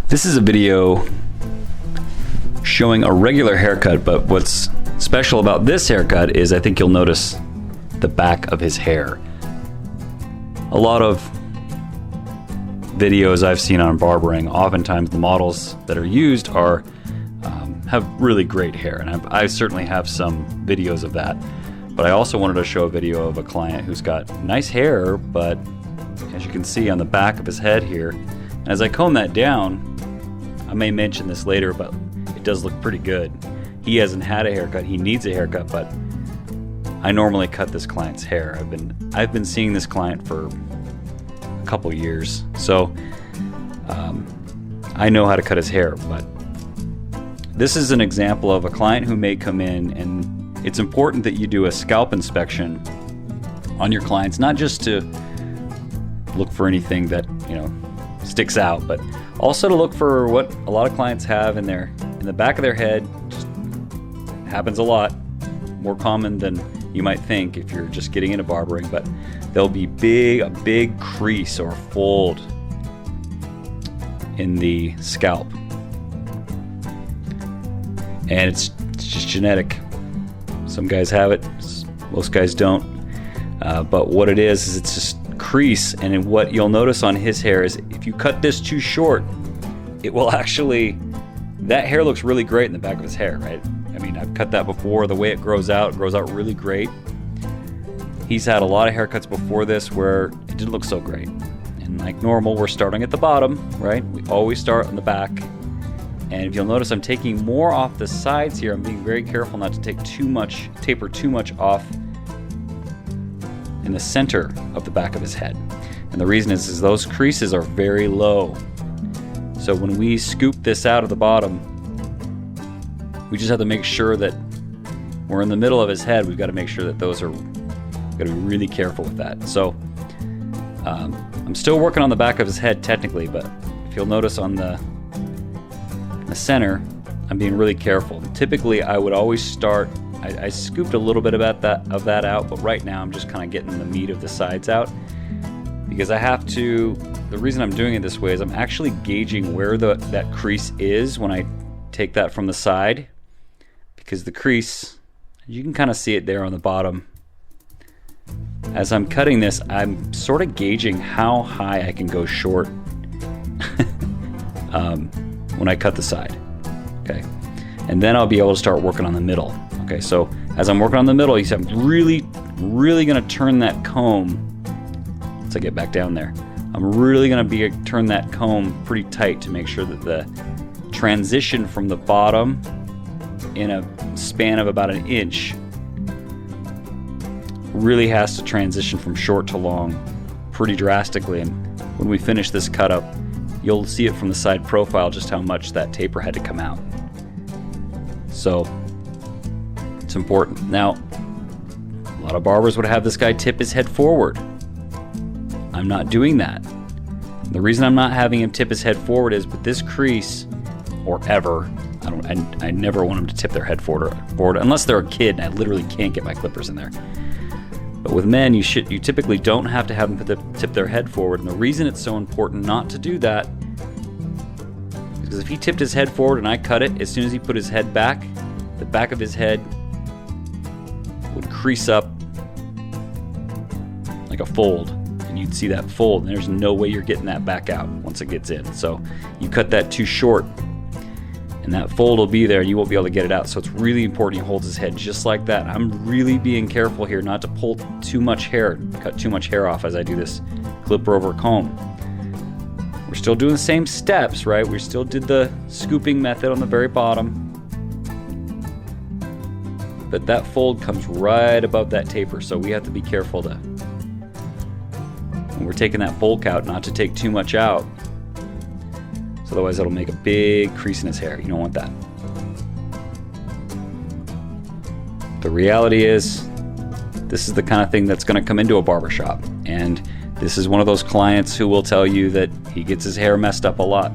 This is a video showing a regular haircut, but what's special about this haircut is I think you'll notice the back of his hair. A lot of videos I've seen on barbering, oftentimes the models that are used are have really great hair, and I certainly have some videos of that. But I also wanted to show a video of a client who's got nice hair, but as you can see on the back of his head here, and as I comb that down, I may mention this later, but it does look pretty good. He hasn't had a haircut, he needs a haircut, but I normally cut this client's hair. I've been seeing this client for a couple years, so I know how to cut his hair. But this is an example of a client who may come in, and it's important that you do a scalp inspection on your clients, not just to look for anything that sticks out, but also to look for what a lot of clients have in the back of their head. Just happens a lot, more common than you might think if you're just getting into barbering, but there'll be a big crease or fold in the scalp, and it's just genetic. Some guys have it, most guys don't, but what it is it's just crease. And what you'll notice on his hair is if you cut this too short, it will actually, that hair looks really great in the back of his hair, right? I mean, I've cut that before. The way it grows out really great. He's had a lot of haircuts before this where it didn't look so great. And like normal, we're starting at the bottom, right? We always start on the back. And if you'll notice, I'm taking more off the sides here. I'm being very careful not to taper too much off in the center of the back of his head. And the reason is those creases are very low. So when we scoop this out of the bottom, we just have to make sure that we're in the middle of his head. We've got to make sure that those are, got to be really careful with that. So I'm still working on the back of his head technically, but if you'll notice on the center, I'm being really careful. Typically I would always start, I scooped a little bit of that out, but right now I'm just kind of getting the meat of the sides out, because I have to, the reason I'm doing it this way is I'm actually gauging where that crease is when I take that from the side, because the crease, you can kind of see it there on the bottom. As I'm cutting this, I'm sort of gauging how high I can go short when I cut the side, okay? And then I'll be able to start working on the middle. Okay, so as I'm working on the middle, you see I'm really gonna turn that comb, once I get back down there, I'm really gonna turn that comb pretty tight to make sure that the transition from the bottom in a span of about an inch really has to transition from short to long pretty drastically. And when we finish this cut up, you'll see it from the side profile just how much that taper had to come out. So it's important. Now, a lot of barbers would have this guy tip his head forward. I'm not doing that. The reason I'm not having him tip his head forward is with this crease, or ever, I never want them to tip their head forward unless they're a kid and I literally can't get my clippers in there. But with men, you typically don't have to have them tip their head forward. And the reason it's so important not to do that is because if he tipped his head forward and I cut it, as soon as he put his head back, the back of his head would crease up like a fold, and you'd see that fold, and there's no way you're getting that back out once it gets in. So you cut that too short and that fold will be there and you won't be able to get it out. So it's really important he holds his head just like that. I'm really being careful here not to pull too much hair, cut too much hair off as I do this clipper over comb. We're still doing the same steps, right? We still did the scooping method on the very bottom, but that fold comes right above that taper, so we have to be careful to, when we're taking that bulk out, not to take too much out, so otherwise it'll make a big crease in his hair. You don't want that. The reality is, this is the kind of thing that's going to come into a barbershop, and this is one of those clients who will tell you that he gets his hair messed up a lot.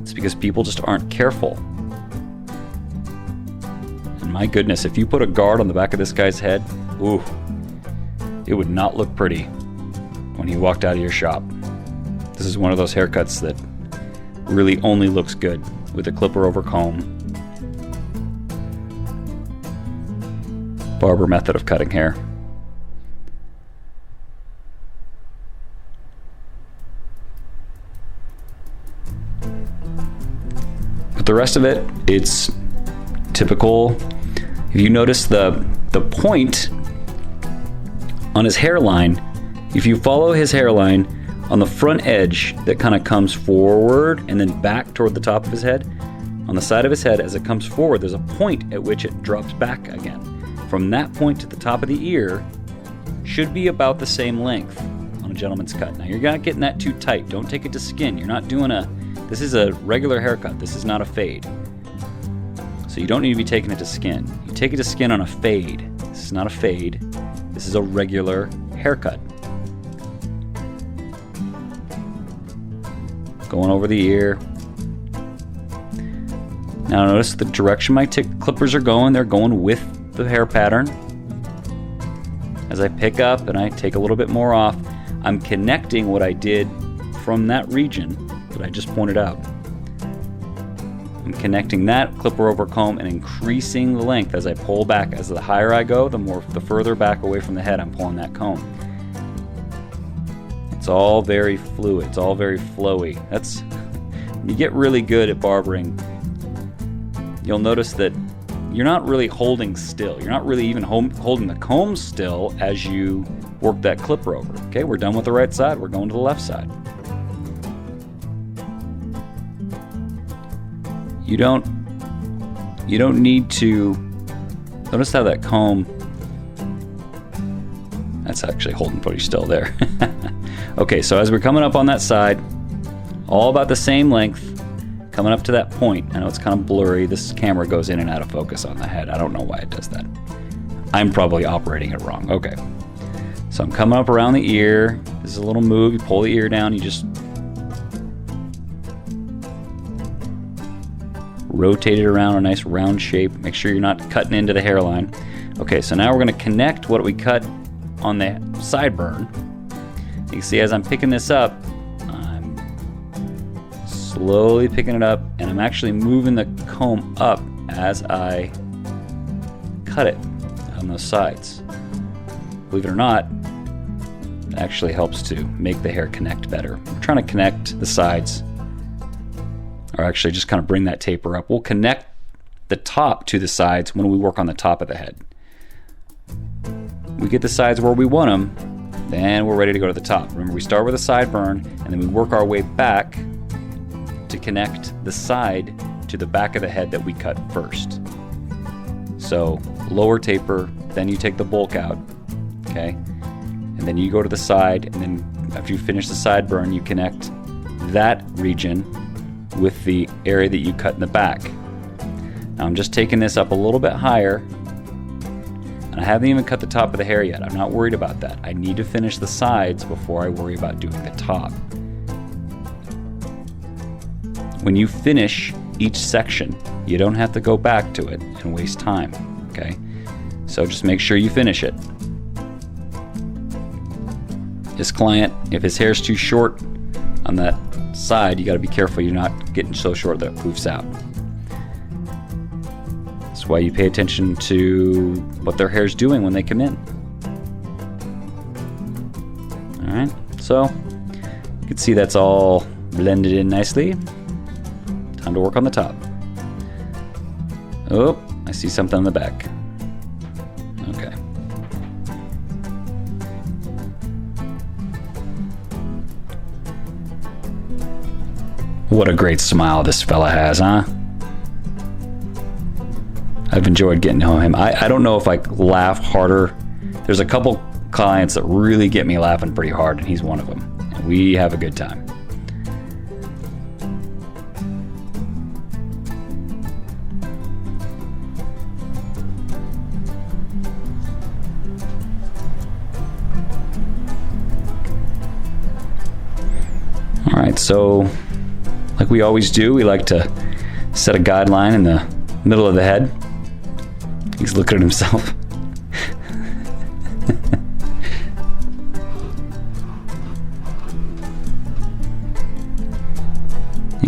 It's because people just aren't careful. And my goodness, if you put a guard on the back of this guy's head, ooh, it would not look pretty when he walked out of your shop. This is one of those haircuts that really only looks good with a clipper over comb. Barber method of cutting hair. But the rest of it, it's typical. If you notice the point on his hairline, if you follow his hairline on the front edge that kind of comes forward and then back toward the top of his head, on the side of his head as it comes forward, there's a point at which it drops back again. From that point to the top of the ear should be about the same length on a gentleman's cut. Now, you're not getting that too tight. Don't take it to skin. You're not doing this is a regular haircut. This is not a fade. So you don't need to be taking it to skin. You take it to skin on a fade. This is not a fade. This is a regular haircut. Going over the ear. Now notice the direction my clippers are going. They're going with the hair pattern. As I pick up and I take a little bit more off, I'm connecting what I did from that region that I just pointed out. I'm connecting that clipper over comb and increasing the length as I pull back. As the higher I go, the further back away from the head I'm pulling that comb. It's all very fluid. It's all very flowy. That's when you get really good at barbering, you'll notice that you're not really holding still. You're not really even holding the comb still as you work that clipper over. Okay, we're done with the right side. We're going to the left side. You don't need to notice how that comb, that's actually holding pretty still there. Okay, so as we're coming up on that side, all about the same length, coming up to that point. I know it's kind of blurry. This camera goes in and out of focus on the head. I don't know why it does that. I'm probably operating it wrong. Okay, so I'm coming up around the ear. This is a little move. You pull the ear down. You just rotate it around a nice round shape. Make sure you're not cutting into the hairline. Okay, so now we're going to connect what we cut on the sideburn. You can see as I'm picking this up, I'm slowly picking it up, and I'm actually moving the comb up as I cut it on those sides. Believe it or not, it actually helps to make the hair connect better. I'm trying to connect the sides, or actually just kind of bring that taper up. We'll connect the top to the sides when we work on the top of the head. We get the sides where we want them, then we're ready to go to the top. Remember, we start with a sideburn, and then we work our way back to connect the side to the back of the head that we cut first. So lower taper, then you take the bulk out, okay? And then you go to the side, and then after you finish the sideburn, you connect that region with the area that you cut in the back. Now I'm just taking this up a little bit higher, and I haven't even cut the top of the hair yet. I'm not worried about that. I need to finish the sides before I worry about doing the top. When you finish each section, you don't have to go back to it and waste time, okay? So just make sure you finish it. This client, if his hair's too short on that side, you got to be careful you're not getting so short that it poofs out. That's why you pay attention to what their hair's doing when they come in. All right, so you can see that's all blended in nicely. Time to work on the top. Oh, I see something on the back. Okay. What a great smile this fella has, huh? I've enjoyed getting to know him. I don't know if I laugh harder. There's a couple clients that really get me laughing pretty hard, and he's one of them. And we have a good time. All right, so like we always do, we like to set a guideline in the middle of the head. He's looking at himself.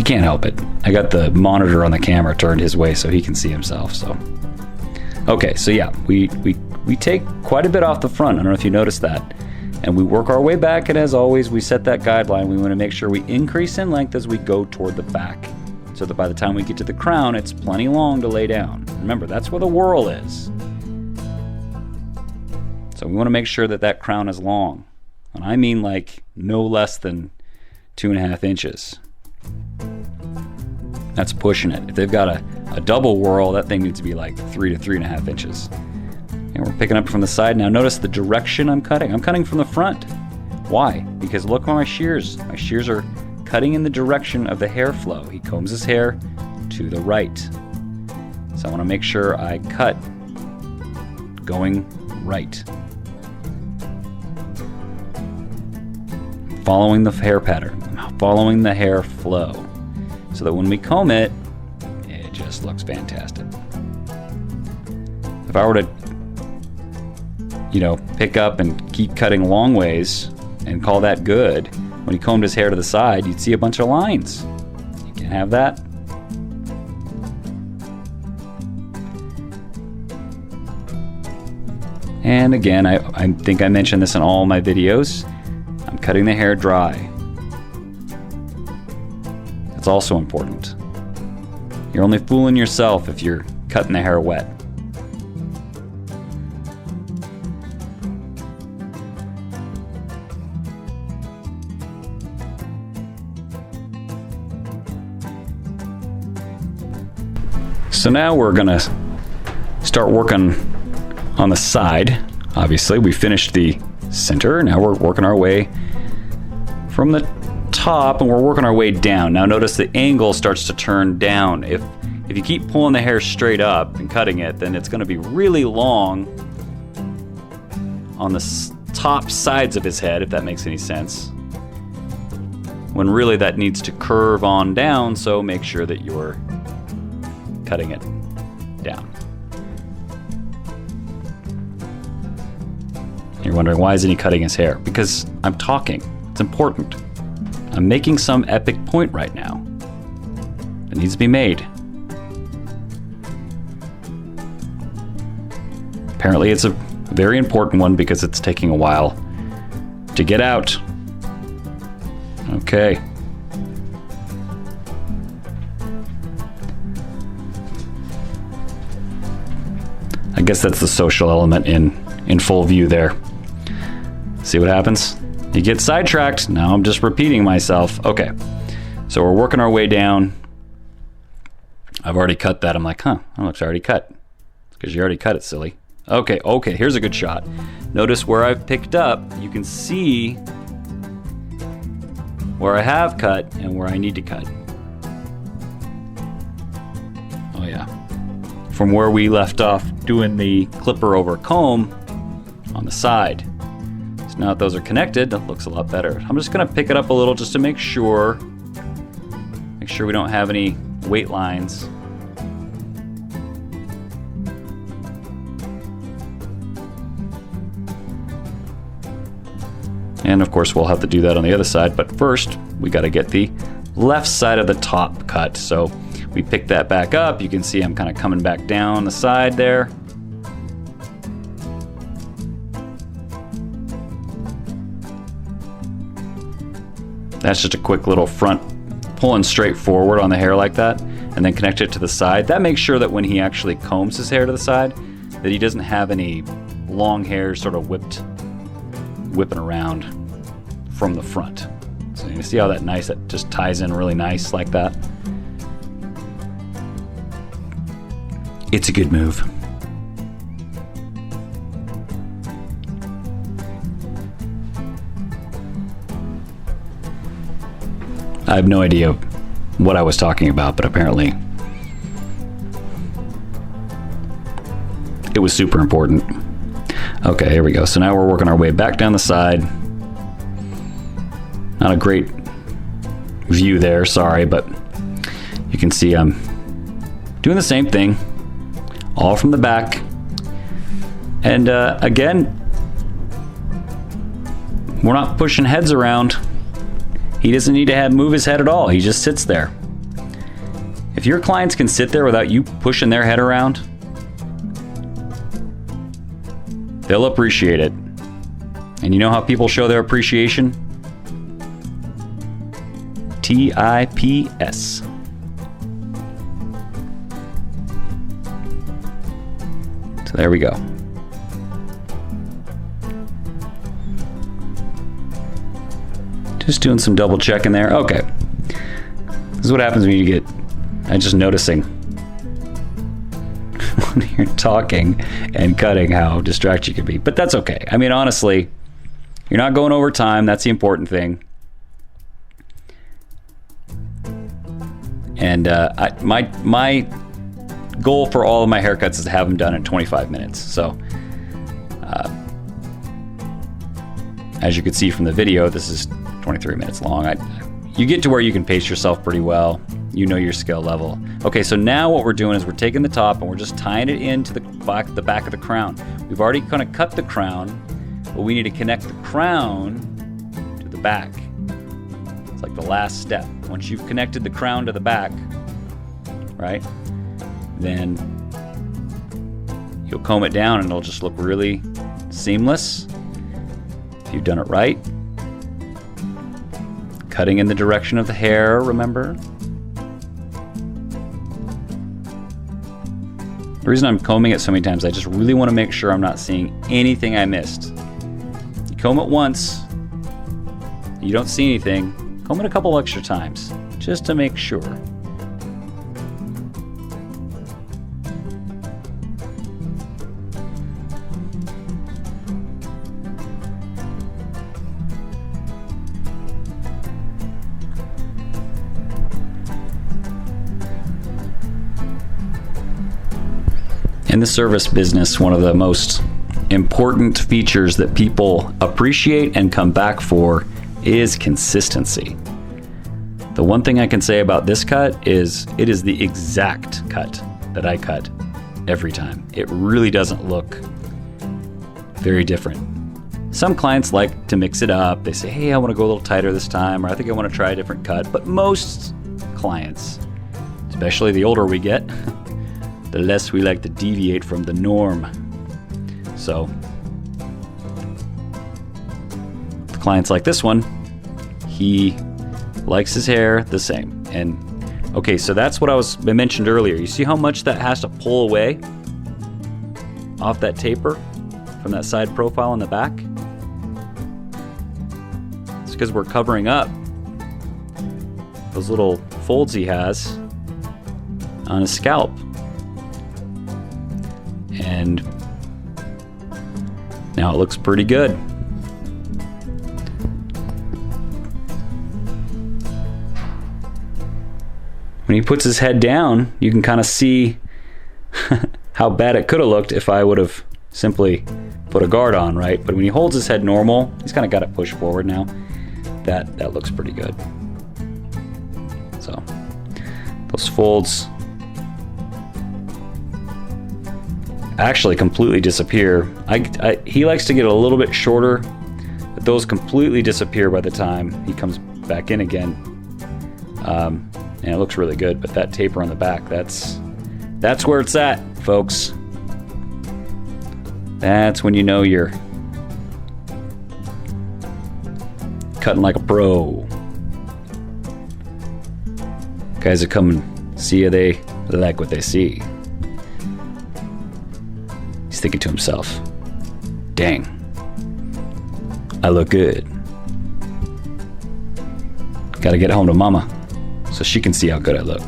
can't help it. I got the monitor on the camera turned his way so he can see himself. So, okay, so yeah, we take quite a bit off the front. I don't know if you noticed that. And we work our way back, and as always, we set that guideline. We want to make sure we increase in length as we go toward the back, so that by the time we get to the crown, it's plenty long to lay down. Remember, that's where the whorl is. So we want to make sure that that crown is long. And I mean like no less than 2.5 inches. That's pushing it. If they've got a double whorl, that thing needs to be like 3 to 3.5 inches. And we're picking up from the side. Now notice the direction I'm cutting. I'm cutting from the front. Why? Because look at my shears. My shears are cutting in the direction of the hair flow. He combs his hair to the right. So I want to make sure I cut going right. Following the hair pattern, following the hair flow, so that when we comb it, it just looks fantastic. If I were to, pick up and keep cutting long ways and call that good, when he combed his hair to the side, you'd see a bunch of lines. You can't have that. And again, I think I mentioned this in all my videos. I'm cutting the hair dry. That's also important. You're only fooling yourself if you're cutting the hair wet. So now we're gonna start working on the side. Obviously, we finished the center. Now we're working our way from the top, and we're working our way down. Now notice the angle starts to turn down. If you keep pulling the hair straight up and cutting it, then it's going to be really long on the top sides of his head, if that makes any sense, when really that needs to curve on down. So make sure that you're cutting it down. You're wondering, why isn't he cutting his hair? Because I'm talking. It's important. I'm making some epic point right now. It needs to be made. Apparently it's a very important one because it's taking a while to get out. Okay. I guess that's the social element in full view there. See what happens? You get sidetracked. Now I'm just repeating myself. Okay, so we're working our way down. I've already cut that. I'm like, that looks already cut. It's because you already cut it, silly. Okay, here's a good shot. Notice where I've picked up. You can see where I have cut and where I need to cut. Oh yeah. From where we left off doing the clipper over comb on the side. So now that those are connected, that looks a lot better. I'm just gonna pick it up a little just to make sure we don't have any weight lines. And of course we'll have to do that on the other side, but first we gotta get the left side of the top cut. So we pick that back up. You can see I'm kind of coming back down the side there. That's just a quick little front pulling straight forward on the hair like that, and then connect it to the side. That makes sure that when he actually combs his hair to the side, that he doesn't have any long hair sort of whipping around from the front. So you see how that just ties in really nice like that. It's a good move. I have no idea what I was talking about, but apparently it was super important. Okay, here we go. So now we're working our way back down the side. Not a great view there, sorry, but you can see I'm doing the same thing, all from the back. And again, we're not pushing heads around. He doesn't need to move his head at all. He just sits there. If your clients can sit there without you pushing their head around, they'll appreciate it. And you know how people show their appreciation? TIPS. So there we go. Just doing some double checking there. Okay. This is what happens when you get, I'm just noticing when you're talking and cutting how distracted you can be. But that's okay. I mean, honestly, you're not going over time. That's the important thing. And my goal for all of my haircuts is to have them done in 25 minutes. So, as you can see from the video, this is 23 minutes long. You get to where you can pace yourself pretty well. You know your skill level. Okay, so now what we're doing is we're taking the top and we're just tying it into the back of the crown. We've already kind of cut the crown, but we need to connect the crown to the back. It's like the last step. Once you've connected the crown to the back, right, then you'll comb it down and it'll just look really seamless. If you've done it right. Cutting in the direction of the hair, remember? The reason I'm combing it so many times, I just really want to make sure I'm not seeing anything I missed. You comb it once, you don't see anything, comb it a couple extra times, just to make sure. In the service business, one of the most important features that people appreciate and come back for is consistency. The one thing I can say about this cut is it is the exact cut that I cut every time. It really doesn't look very different. Some clients like to mix it up. They say, hey, I want to go a little tighter this time, or I think I want to try a different cut. But most clients, especially the older we get, the less we like to deviate from the norm. So, the clients like this one, he likes his hair the same. And okay, so that's what I mentioned earlier. You see how much that has to pull away off that taper from that side profile in the back? It's because we're covering up those little folds he has on his scalp. And now it looks pretty good. When he puts his head down, you can kind of see how bad it could have looked if I would have simply put a guard on, right? But when he holds his head normal, he's kind of got it pushed forward now. That looks pretty good. So those folds actually completely disappear. He likes to get a little bit shorter, but those completely disappear by the time he comes back in again. And it looks really good, but that taper on the back, that's where it's at, folks. That's when you know you're cutting like a pro. Guys that come and see you, they like what they see. He's thinking to himself, dang, I look good. Gotta get home to mama so she can see how good I look.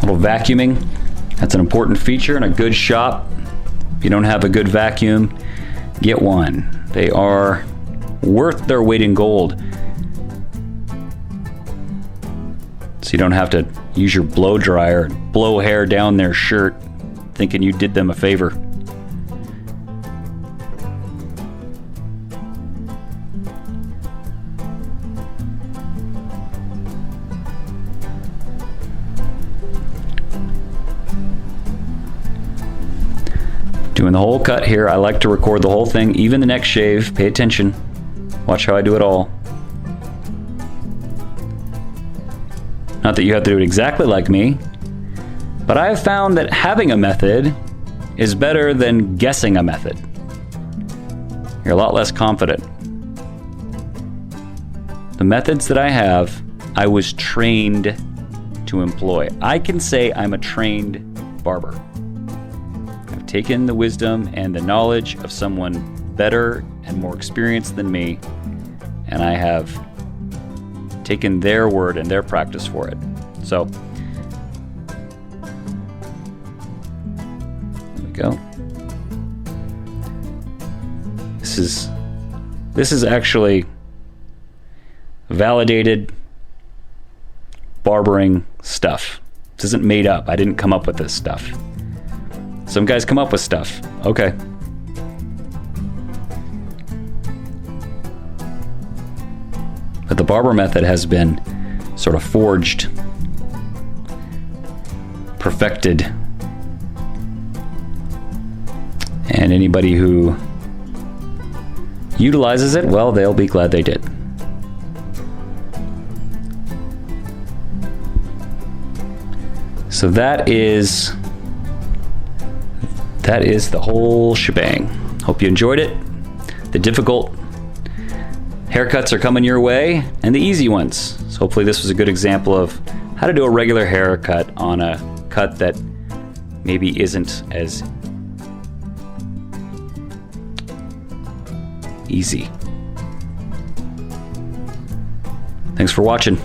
A little vacuuming, that's an important feature in a good shop. If you don't have a good vacuum, get one. They are worth their weight in gold. So you don't have to use your blow dryer and blow hair down their shirt thinking you did them a favor. Doing the whole cut here. I like to record the whole thing, even the next shave. Pay attention. Watch how I do it all. Not that you have to do it exactly like me, but I have found that having a method is better than guessing a method. You're a lot less confident. The methods that I have, I was trained to employ. I can say I'm a trained barber. I've taken the wisdom and the knowledge of someone better and more experienced than me, and I have taken their word and their practice for it. So, there we go. This is actually validated barbering stuff. This isn't made up. I didn't come up with this stuff. Some guys come up with stuff. Okay. But the Barber method has been sort of forged, perfected, and anybody who utilizes it, well, they'll be glad they did. So that is the whole shebang. Hope you enjoyed it. The difficult haircuts are coming your way, and the easy ones. So hopefully this was a good example of how to do a regular haircut on a cut that maybe isn't as easy. Thanks for watching.